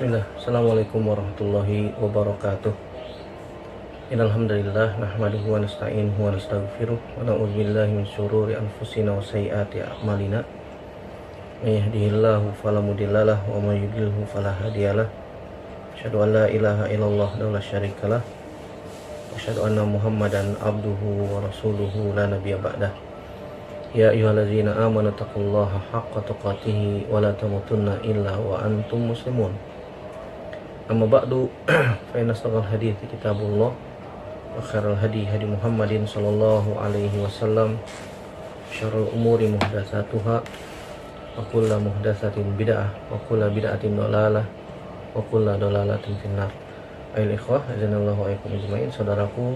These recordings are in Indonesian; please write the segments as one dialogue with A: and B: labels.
A: Bismillah. Assalamualaikum warahmatullahi wabarakatuh. Innal hamdalillah nahmaduhu wa nasta'inuhu wa nastaghfiruh wa na'udzu billahi min syururi anfusina wa sayyiati a'malina. May yahdihillahu fala mudhillalah wa may yudlilhu fala hadiyalah. Asyhadu an la ilaha illallah wa la syarikalah. Wa asyhadu anna Muhammadan abduhu wa rasuluhu la nabiyya ba'dah. Ya ayyuhallazina amanu taqullaha haqqa tuqatih wa la tamutunna illa wa antum muslimun. Amma ba'du fa inna asdaqal hadiits kitabullah wa khairal hadi hadi Muhammadin sallallahu alaihi wasallam. Syarrul umuri muhdatsatuha wa kullu muhdatsatin bid'ah wa kullu bid'atin dhalalah wa kullu dhalalatin finnar. Ayyuhal ikhwah, azanallahu wa iyyakum ajmain. Saudaraku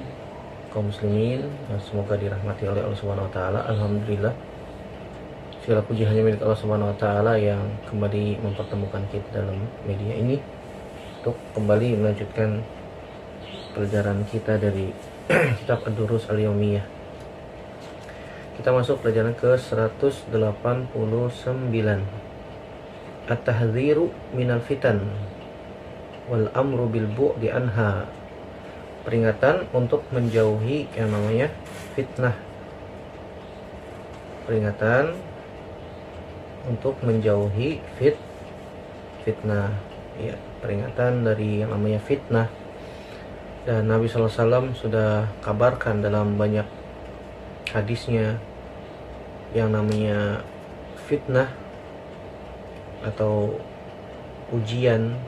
A: kaum muslimin yang semoga dirahmati oleh Allah Subhanahu wa taala. Alhamdulillah, segala puji hanya milik Allah Subhanahu wa taala yang kembali mempertemukan kita dalam media ini untuk kembali melanjutkan pelajaran kita dari kitab Ad-Durus Al-Yaumiyah. Kita masuk pelajaran ke 189, At-Tahdziru minal fitan wal amru bil bu'di anha. Peringatan untuk menjauhi yang namanya fitnah. Peringatan untuk menjauhi fitnah. Ya, peringatan dari yang namanya fitnah. Dan Nabi SAW sudah kabarkan dalam banyak hadisnya yang namanya fitnah atau ujian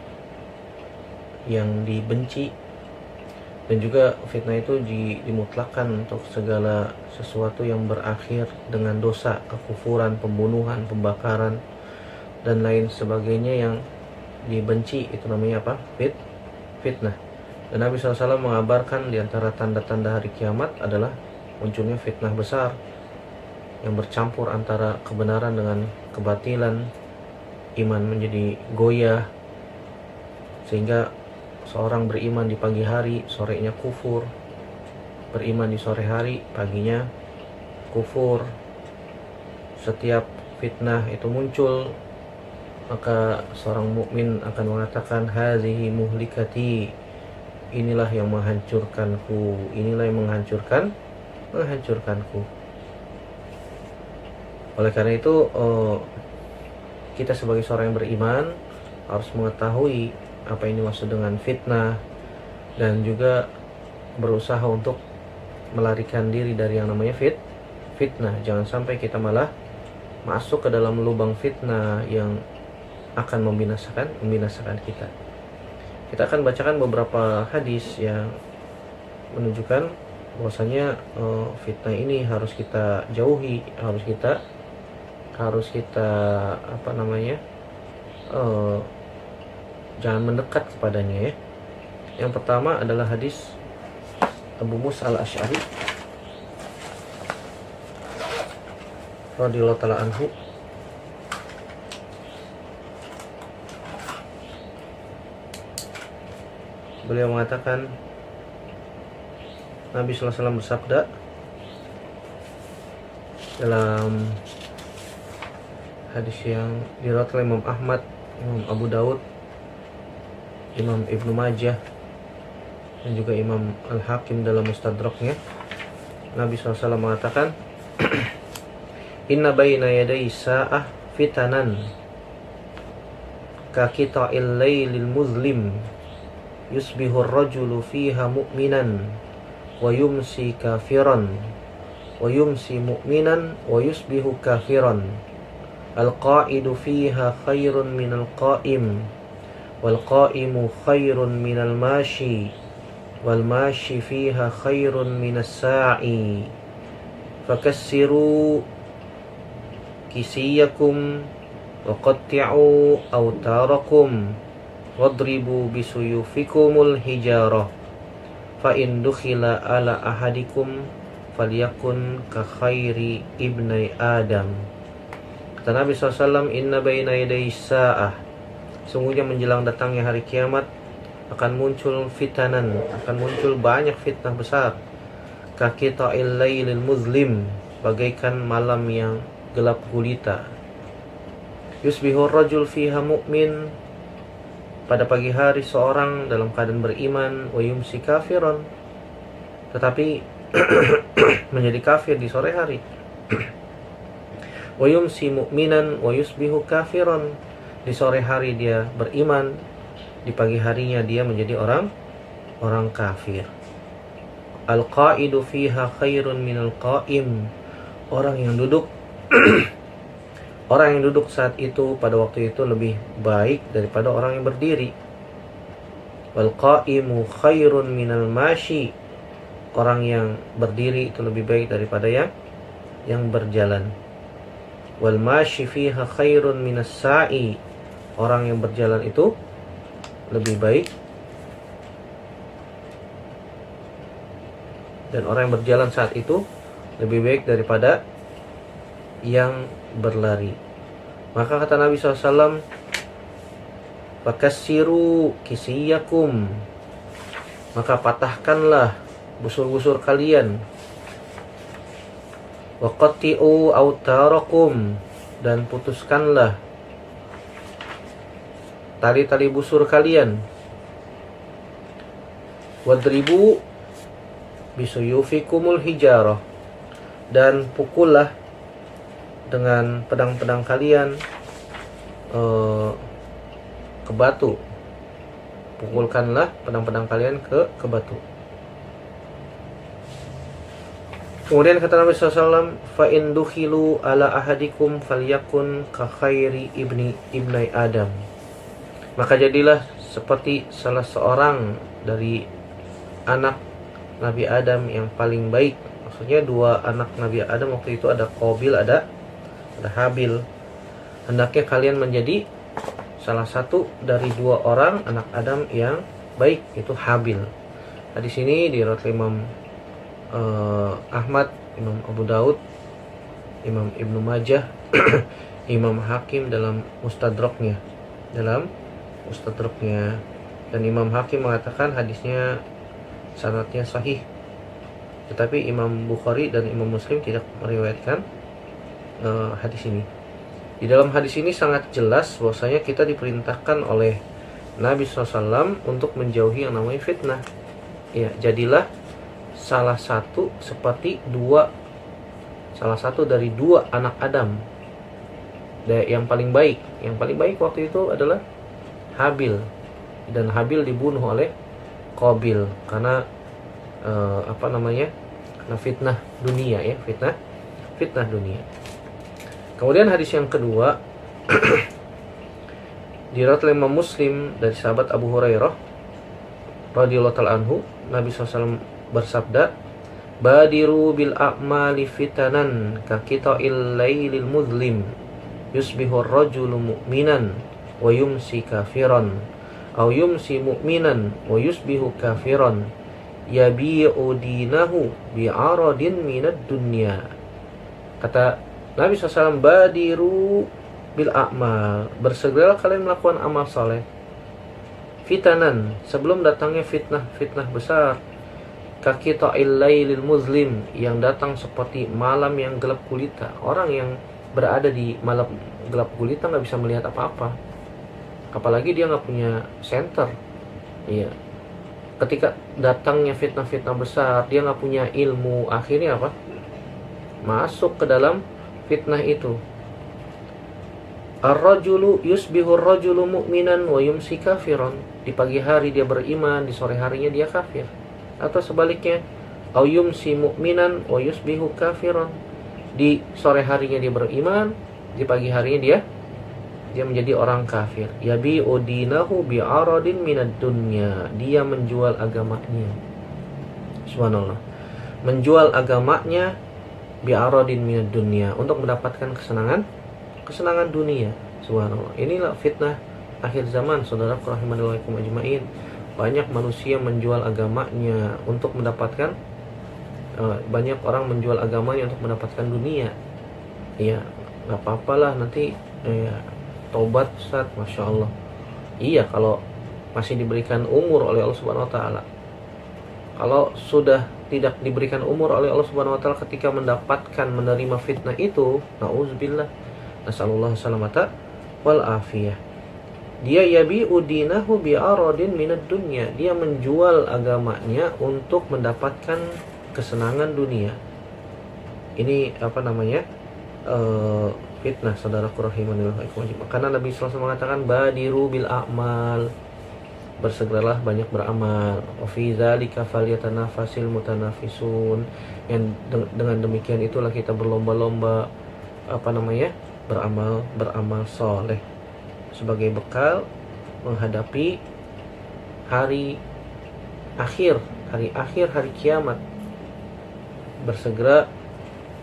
A: yang dibenci. Dan juga fitnah itu dimutlakkan untuk segala sesuatu yang berakhir dengan dosa, kekufuran, pembunuhan, pembakaran, dan lain sebagainya yang dibenci. Itu namanya apa? Fitnah. Dan Nabi SAW mengabarkan di antara tanda-tanda hari kiamat adalah munculnya fitnah besar yang bercampur antara kebenaran dengan kebatilan, iman menjadi goyah, sehingga seorang beriman di pagi hari, sorenya kufur. Beriman di sore hari, paginya kufur. Setiap fitnah itu muncul, maka seorang mukmin akan mengatakan, hazihi muhlikati, inilah yang menghancurkanku, inilah yang menghancurkanku. Oleh karena itu, kita sebagai seorang yang beriman harus mengetahui apa ini maksud dengan fitnah, dan juga berusaha untuk melarikan diri dari yang namanya fitnah. Jangan sampai kita malah masuk ke dalam lubang fitnah yang akan membinasakan kita. Kita akan bacakan beberapa hadis yang menunjukkan bahwasanya fitnah ini harus kita jauhi, harus kita jangan mendekat kepadanya, ya. Yang pertama adalah hadis Abu Musa Al-Asy'ari radhiyallahu ta'ala anhu. Beliau mengatakan, Nabi SAW bersabda dalam hadis yang diriwayatkan oleh Imam Ahmad, Imam Abu Daud, Imam Ibnu Majah, dan juga Imam Al-Hakim dalam Mustadraknya. Nabi SAW mengatakan, Inna baina yaday sa'ah fitanan ka qita'il laylil muzlim yusbihu ar-rajulu fiha mu'minan wa yumsi kafiran wa yumsi mu'minan wa yusbihu kafiran. Al-qa'idu fiha khairun minal qa'im wal qa'imu khairun minal mashi wal mashi fiha khairun minas sa'i fakassiru kisiyakum wa qatti'u awtarakum wadribu bisuyufikumul hijarah fa in dukhila ala ahadikum falyakun ka khairi ibni Adam. Kata Nabi SAW, inna baina yaday sa'ah, sungguhnya menjelang datangnya hari kiamat akan muncul fitanan, akan muncul banyak fitnah besar. Ka qita'il laylil muzlim, bagaikan malam yang gelap gulita. Yusbihur rajul fiha mu'min, pada pagi hari seorang dalam keadaan beriman, wa yumsi kafiron, tetapi menjadi kafir di sore hari. Wa yumsi mu'minan wa yusbihu kafiron, di sore hari dia beriman, di pagi harinya dia menjadi orang kafir. Al-qa'idu fiha khairun minal qa'im, orang yang duduk orang yang duduk saat itu, pada waktu itu, lebih baik daripada orang yang berdiri. Wal qa'imu khairun minal mashi, orang yang berdiri itu lebih baik daripada yang berjalan. Wal mashi fiha khairun minas sa'i, orang yang berjalan itu lebih baik, dan orang yang berjalan saat itu lebih baik daripada yang berlari. Maka kata Nabi SAW, fakassiru kisiyakum, maka patahkanlah busur-busur kalian. Waqatti'u autarakum, dan putuskanlah tali-tali busur kalian. Wadribu bisuyufikumul hijarah, dan pukullah dengan pedang-pedang kalian ke batu. Pukulkanlah pedang-pedang kalian ke batu. Kemudian kata Nabi SAW, fa in dukhilu ala ahadikum falyakun ka khairi ibni Adam, maka jadilah seperti salah seorang dari anak Nabi Adam yang paling baik. Maksudnya dua anak Nabi Adam waktu itu, ada Qabil, ada Habil. Hendaknya kalian menjadi salah satu dari dua orang anak Adam yang baik, itu Habil. Nah, di sini di riwayat Imam Ahmad, Imam Abu Daud, Imam Ibnu Majah, Imam Hakim dalam Mustadraknya, dan Imam Hakim mengatakan hadisnya sanadnya sahih. Tetapi Imam Bukhari dan Imam Muslim tidak meriwayatkan hadis ini. Di dalam hadis ini sangat jelas bahwasanya kita diperintahkan oleh Nabi SAW untuk menjauhi yang namanya fitnah. Ya, jadilah salah satu dari dua anak Adam yang paling baik. Yang paling baik waktu itu adalah Habil, dan Habil dibunuh oleh Qabil karena karena fitnah dunia, ya, fitnah dunia. Kemudian hadis yang kedua diriwayatkan Imam Muslim dari sahabat Abu Hurairah radhiyallahu ta'ala anhu, Nabi SAW bersabda, badiru bil a'mali fitanan ka qita'il lailil muzlim yusbihu ar-rajulu mu'minan wa yumsi kafiran aw yumsi mu'minan wa yusbihu kafiran yabi'u dinahu bi'aradin minad dunya. Kata Nabi SAW, badiru bil a'mal, bersegeralah kalian melakukan amal saleh, fitanan, sebelum datangnya fitnah besar, kakita'il lailil muzlim, yang datang seperti malam yang gelap gulita. Orang yang berada di malam gelap gulita nggak bisa melihat apa-apa, apalagi dia nggak punya senter. Iya, ketika datangnya fitnah besar, dia nggak punya ilmu, akhirnya apa? Masuk ke dalam fitnah itu. Ar-rajulu yusbihu ar-rajulu mu'minan wa yumsi kafiran, di pagi hari dia beriman, di sore harinya dia kafir. Atau sebaliknya, au yumsi mu'minan wa yusbihu kafiran, di sore harinya dia beriman, di pagi harinya dia menjadi orang kafir. Yabi'u dinahu bi'aradin minad dunya, dia menjual agamanya. Subhanallah, menjual agamanya bi'aradin minad dunya, untuk mendapatkan kesenangan dunia. Subhanallah, inilah fitnah akhir zaman, saudaraku rahimanillahum ajmain. Banyak manusia menjual agamanya untuk mendapatkan banyak orang menjual agamanya untuk mendapatkan dunia. Iya, nggak apa-apalah nanti tobat Ustaz, Masya Allah. Iya, kalau masih diberikan umur oleh Allah Subhanahu Wa Taala. Kalau sudah tidak diberikan umur oleh Allah Subhanahu Wa Taala ketika menerima fitnah itu, nauzubillah, nasallallahu salamata wal afiyah. Dia yabi'u dinahu bi'aradin minad dunya. Dia menjual agamanya untuk mendapatkan kesenangan dunia. Ini apa namanya? Fitnah, saudaraku rahimahullah. Karena Nabi SAW mengatakan badiru bil a'mal, bersegeralah banyak beramal. Wa fi dzalika falyatanafasil mutanafisun. Yang dengan demikian itulah kita berlomba-lomba apa namanya? beramal soleh sebagai bekal menghadapi hari akhir, hari kiamat. Bersegera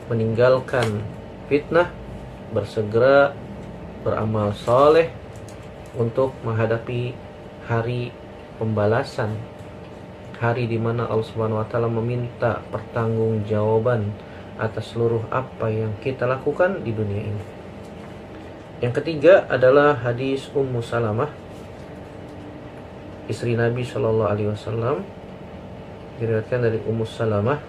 A: meninggalkan fitnah, bersegera beramal soleh untuk menghadapi hari pembalasan, hari di mana Allah Subhanahu wa taala meminta pertanggungjawaban atas seluruh apa yang kita lakukan di dunia ini. Yang ketiga adalah hadis Ummu Salamah, istri Nabi Shallallahu Alaihi Wasallam. Diriwayatkan dari Ummu Salamah,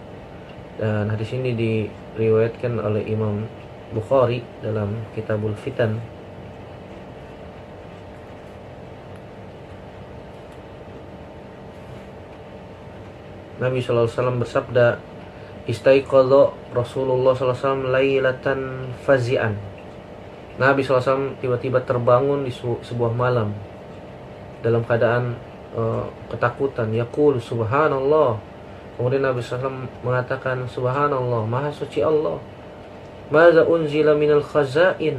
A: dan hadis ini diriwayatkan oleh Imam Bukhari dalam Kitabul Fitan. Nabi Shallallahu Alaihi Wasallam bersabda, "Istaiqadha Rasulullah Sallallahu Alaihi Wasallam lailatan fazi'an." Nabi SAW tiba-tiba terbangun di sebuah malam dalam keadaan ketakutan. Yaqul subhanallah. Kemudian Nabi SAW mengatakan, subhanallah, maha suci Allah. Maza unzila minal khazain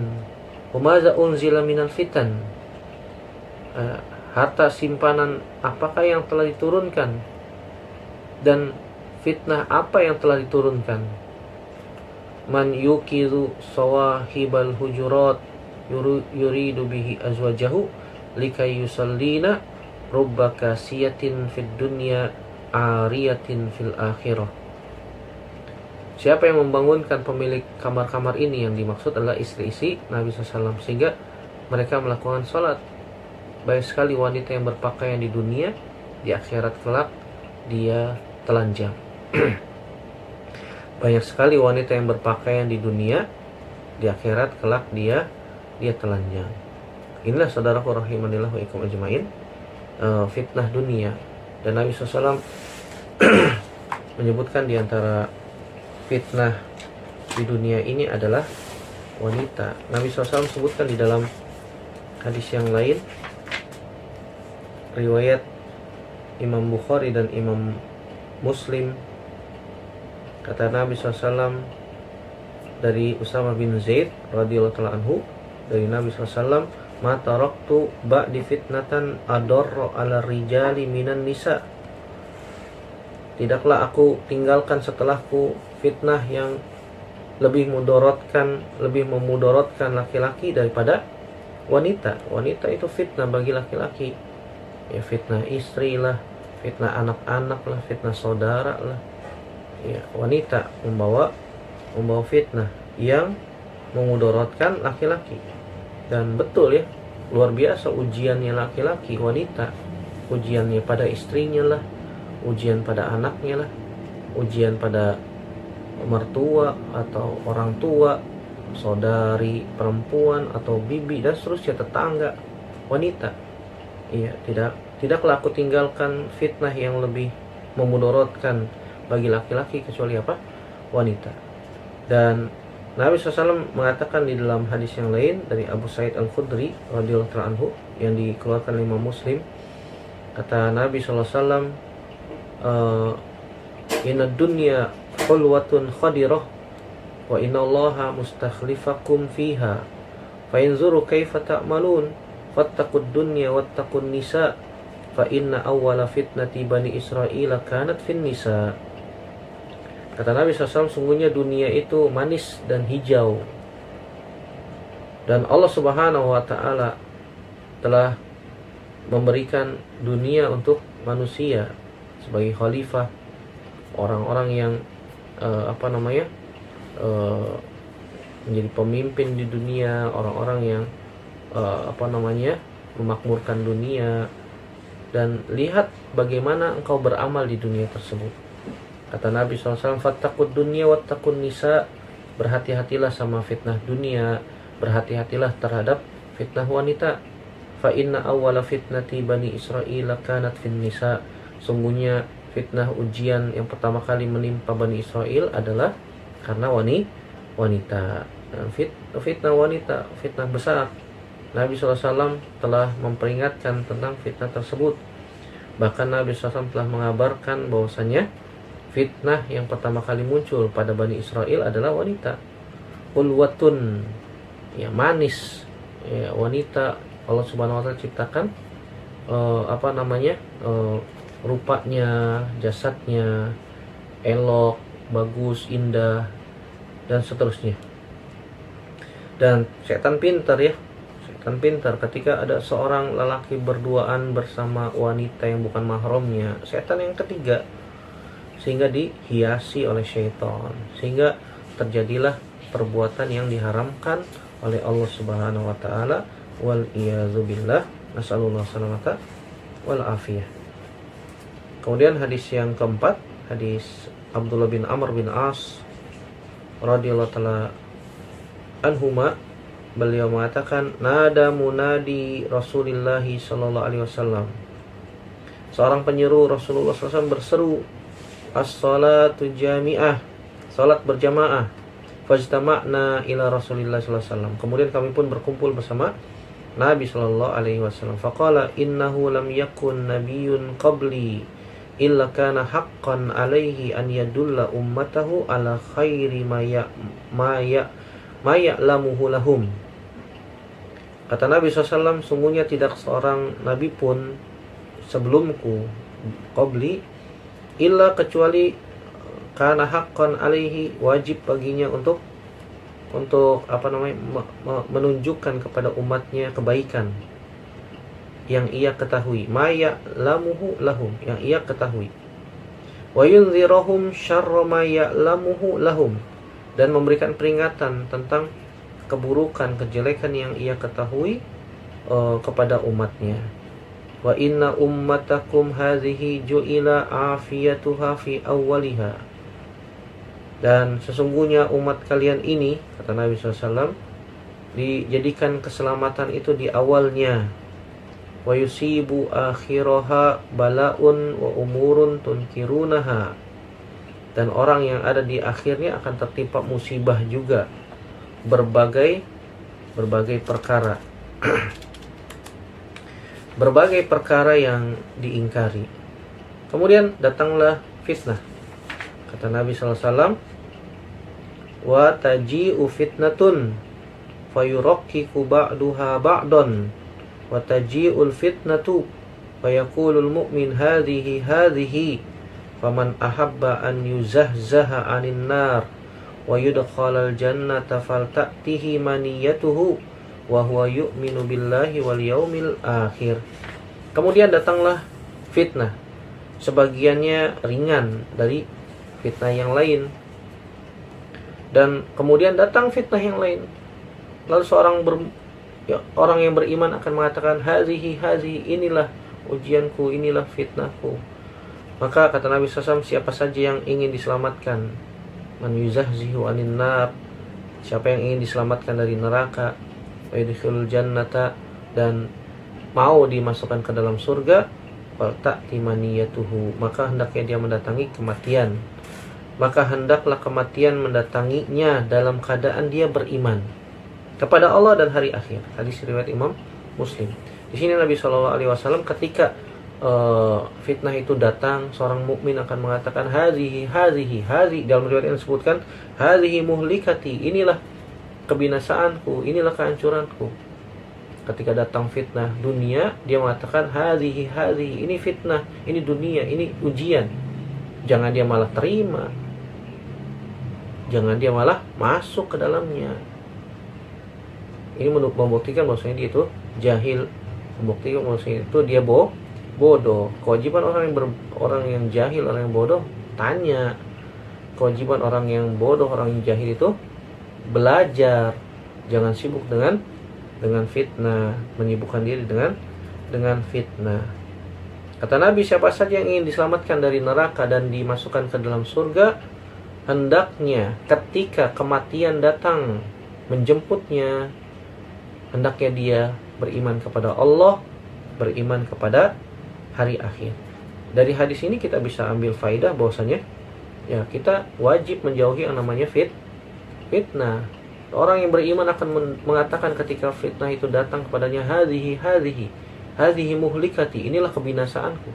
A: wa maza unzila minal fitan. Harta simpanan apakah yang telah diturunkan, dan fitnah apa yang telah diturunkan. Man yukidu sawahibal hujurat yuridu bihi azwajahu likai yusallina rubba kasiyatin fid dunya ariyatin fil akhirah. Siapa yang membangunkan pemilik kamar-kamar ini, yang dimaksud adalah istri-istri Nabi SAW, sehingga mereka melakukan sholat. Baik sekali wanita yang berpakaian di dunia, di akhirat kelak dia telanjang. Banyak sekali wanita yang berpakaian di dunia, di akhirat kelak dia telanjang. Inilah saudaraku rahimanillah wa ikum ajmain, fitnah dunia. Dan Nabi SAW menyebutkan di antara fitnah di dunia ini adalah wanita. Nabi SAW sebutkan di dalam hadis yang lain, riwayat Imam Bukhari dan Imam Muslim. Kata Nabi SAW dari Usamah bin Zaid radhiyallahu ta'ala anhu, dari Nabi SAW, ma taraktu ba'di fitnatan adarra ala rijali minan nisa. Tidaklah aku tinggalkan setelahku fitnah yang lebih memudaratkan laki-laki daripada wanita. Wanita itu fitnah bagi laki-laki. Ya, fitnah istri lah, fitnah anak-anak lah, fitnah saudara lah. Ya, wanita membawa fitnah yang memudaratkan laki-laki. Dan betul ya, luar biasa ujiannya laki-laki, wanita. Ujiannya pada istrinya lah, ujian pada anaknya lah, ujian pada mertua atau orang tua, saudari perempuan atau bibi dan seterusnya, tetangga, wanita. Iya, tidaklah aku tinggalkan fitnah yang lebih memudaratkan bagi laki-laki kecuali apa? Wanita. Dan Nabi SAW mengatakan di dalam hadis yang lain dari Abu Sa'id Al-Khudri radhiyallahu anhu yang dikeluarkan oleh Imam Muslim, kata Nabi SAW, inna dunya hulwatun khadirah wa inna allaha mustakhlifakum fiha fa inzuru kaifa ta'malun fattaqud dunya wattaqun nisa fa inna awwala fitnati bani Israila kanat fin nisa. Kata Nabi SAW, sungguhnya dunia itu manis dan hijau, dan Allah Subhanahu wa ta'ala telah memberikan dunia untuk manusia sebagai khalifah, orang-orang yang menjadi pemimpin di dunia, orang-orang yang memakmurkan dunia. Dan lihat bagaimana engkau beramal di dunia tersebut. Kata Nabi SAW, fattaqud dunya wattaqun nisa, berhati-hatilah sama fitnah dunia, berhati-hatilah terhadap fitnah wanita. fa inna awwala fitnati bani Israil kanat fin nisa. Sungguhnya fitnah ujian yang pertama kali menimpa Bani Israel adalah karena wanita. Dan fitnah wanita, fitnah besar. Nabi SAW telah memperingatkan tentang fitnah tersebut. Bahkan Nabi SAW telah mengabarkan bahwasanya fitnah yang pertama kali muncul pada Bani Israel adalah wanita. Ulwatun, ya manis, ya wanita. Allah Subhanahu wa taala ciptakan rupanya, jasadnya elok, bagus, indah, dan seterusnya. Dan setan pintar ya. Setan pintar ketika ada seorang lelaki berduaan bersama wanita yang bukan mahramnya, setan yang ketiga, sehingga dihiasi oleh syaitan, sehingga terjadilah perbuatan yang diharamkan oleh Allah Subhanahu wa taala. Wal iyadzubillah, nasallallahu salamata wal afiyah. Kemudian hadis yang keempat, hadis Abdullah bin Amr bin As radhiyallahu taala anhuma, beliau mengatakan, nada munadi Rasulullah sallallahu alaihi wasallam. Seorang penyeru Rasulullah SAW berseru, as-salatu jami'ah, salat berjamaah. Fajtama'na ila Rasulillah sallallahu alaihi wasallam. Kemudian kami pun berkumpul bersama Nabi sallallahu alaihi wasallam. Faqala innahu lam yakun nabiyyun qabli illa kana haqqan alaihi an yadulla ummatahu ala khairi ma ya'lamuhu lahum. Kata Nabi SAW, sungguhnya tidak seorang nabi pun sebelumku, qabli, illa kecuali kana haqqan alaihi, wajib baginya untuk menunjukkan kepada umatnya kebaikan yang ia ketahui, ma ya'lamuhu lahum, yang ia ketahui, wa yunzirahum syarra ma ya'lamuhu lahum, dan memberikan peringatan tentang keburukan, kejelekan yang ia ketahui kepada umatnya. Wa inna ummatakum hadhihi ju'ila afiyatuha fi awwaliha, dan sesungguhnya umat kalian ini, kata Nabi SAW, dijadikan keselamatan itu di awalnya. Wa yusibu akhiraha bala'un wa umurun tunkirunaha, dan orang yang ada di akhirnya akan tertimpa musibah juga, berbagai perkara berbagai perkara yang diingkari. Kemudian datanglah fitnah. Kata Nabi SAW, wa taji'u fitnatun fayurakkiku ba'duha ba'dan, wa taji'ul fitnatu fayaqulul mu'min hadhihi faman ahabba an yuzahzaha 'anil nar wa yudkhalal jannata falta'tihi maniyatuhu wa huwa yu'minu billahi wal yaumil akhir. Kemudian datanglah fitnah, sebagiannya ringan dari fitnah yang lain, dan kemudian datang fitnah yang lain. Lalu orang yang beriman akan mengatakan, hazihi, inilah ujianku, inilah fitnahku. Maka kata Nabi SAW, siapa saja yang ingin diselamatkan, man yuzahzihu anin nar, siapa yang ingin diselamatkan dari neraka, wa yudkhilul jannata, dan mau dimasukkan ke dalam surga, falta'ti maniyatuhu, maka hendaknya dia mendatangi kematian. Maka hendaklah kematian mendatanginya dalam keadaan dia beriman kepada Allah dan hari akhir. Hadis riwayat Imam Muslim. Di sini Nabi SAW ketika fitnah itu datang, seorang mukmin akan mengatakan, hazihi. Dalam riwayat yang disebutkan, hazihi muhlikati, inilah kebinasaanku, inilah kehancuranku. Ketika datang fitnah dunia, dia mengatakan, hazihi, ini fitnah, ini dunia, ini ujian. Jangan dia malah terima, jangan dia malah masuk ke dalamnya. Ini membuktikan bahwasanya dia itu jahil, membuktikan bahwasanya itu dia bodoh. Kewajiban orang yang jahil, orang yang bodoh, tanya. Kewajiban orang yang bodoh, orang yang jahil itu belajar. Jangan sibuk dengan fitnah, menyibukkan diri dengan fitnah. Kata Nabi, siapa saja yang ingin diselamatkan dari neraka dan dimasukkan ke dalam surga, hendaknya ketika kematian datang menjemputnya, hendaknya dia beriman kepada Allah, beriman kepada hari akhir. Dari hadis ini kita bisa ambil faidah bahwasanya ya kita wajib menjauhi yang namanya fitnah. Orang yang beriman akan mengatakan ketika fitnah itu datang kepadanya, hadhihi muhlikati, inilah kebinasaanku.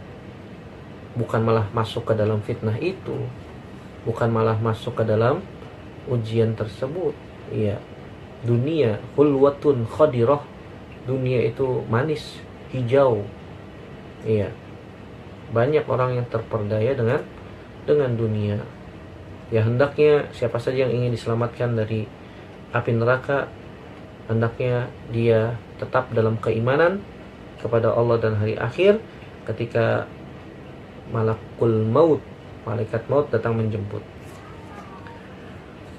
A: Bukan malah masuk ke dalam fitnah itu, bukan malah masuk ke dalam ujian tersebut. Iya. Dunia hulwatun khadirah, dunia itu manis, hijau. Iya. Banyak orang yang terperdaya dengan dunia. Ya hendaknya siapa saja yang ingin diselamatkan dari api neraka, hendaknya dia tetap dalam keimanan kepada Allah dan hari akhir ketika malakul maut, malaikat maut datang menjemput.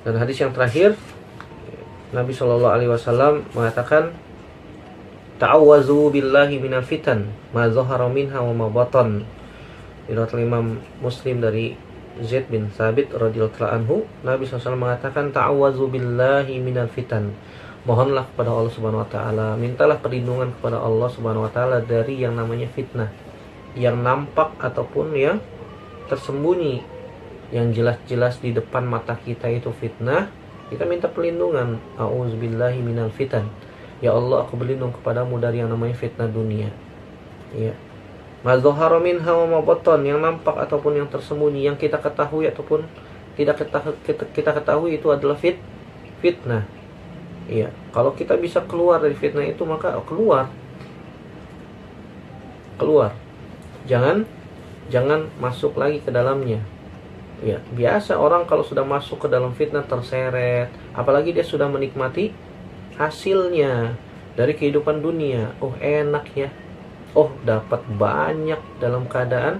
A: Dan hadis yang terakhir, Nabi SAW mengatakan, ta'awwazu billahi minal fitan ma zahara minha wa ma batan. Riwayat Imam Muslim dari Zaid bin Thabit radhiyallahu anhu, Nabi SAW mengatakan, ta'awwazu billahi minal fitan. Mohonlah kepada Allah Subhanahu wa taala, mintalah perlindungan kepada Allah Subhanahu wa taala dari yang namanya fitnah, yang nampak ataupun yang tersembunyi. Yang jelas-jelas di depan mata kita itu fitnah, kita minta perlindungan. A'udzubillahi minal fitan. Ya Allah, aku berlindung kepadamu dari yang namanya fitnah dunia. Ya. Ma zahara minha wa ma batan, yang nampak ataupun yang tersembunyi, yang kita ketahui ataupun tidak kita ketahui itu adalah fitnah. Iya, kalau kita bisa keluar dari fitnah itu maka keluar. Jangan masuk lagi ke dalamnya. Ya, biasa orang kalau sudah masuk ke dalam fitnah terseret, apalagi dia sudah menikmati hasilnya dari kehidupan dunia. Oh, enak ya. Oh, dapat banyak dalam keadaan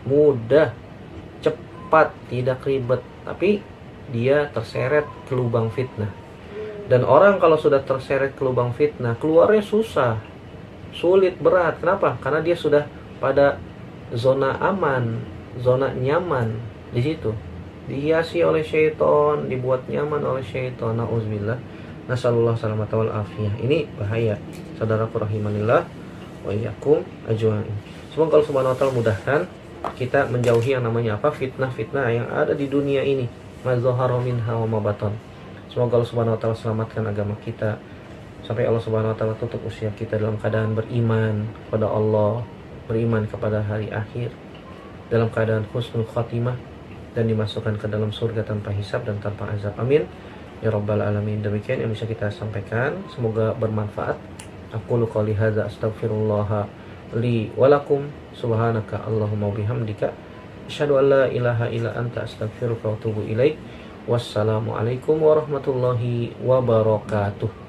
A: mudah, cepat, tidak ribet, tapi dia terseret ke lubang fitnah. Dan orang kalau sudah terseret ke lubang fitnah, keluarnya susah, sulit, berat. Kenapa? Karena dia sudah pada zona aman, zona nyaman di situ. Dihiasi oleh syaitan, dibuat nyaman oleh syaitan. Nauzubillah. Nasallallahu salamata wal afiyah. Ini bahaya. Saudaraku rahimanillah wa iyyakum ajmain. Semoga Allah Subhanahu wa taala mudahkan kita menjauhi yang namanya apa? Fitnah-fitnah yang ada di dunia ini. Ma zahara minha wa ma batan. Semoga Allah Subhanahu wa taala selamatkan agama kita sampai Allah Subhanahu wa taala tutup usia kita dalam keadaan beriman kepada Allah, beriman kepada hari akhir, dalam keadaan husnul khatimah, dan dimasukkan ke dalam surga tanpa hisab dan tanpa azab. Amin ya rabbal alamin. Demikian yang bisa kita sampaikan, semoga bermanfaat. Aqulu qouli hadza astaghfirullah li wa lakum, subhanaka allahumma bihamdika asyhadu an la ilaha illa anta astaghfiruka wa atubu ilaik. Wassalamualaikum warahmatullahi wabarakatuh.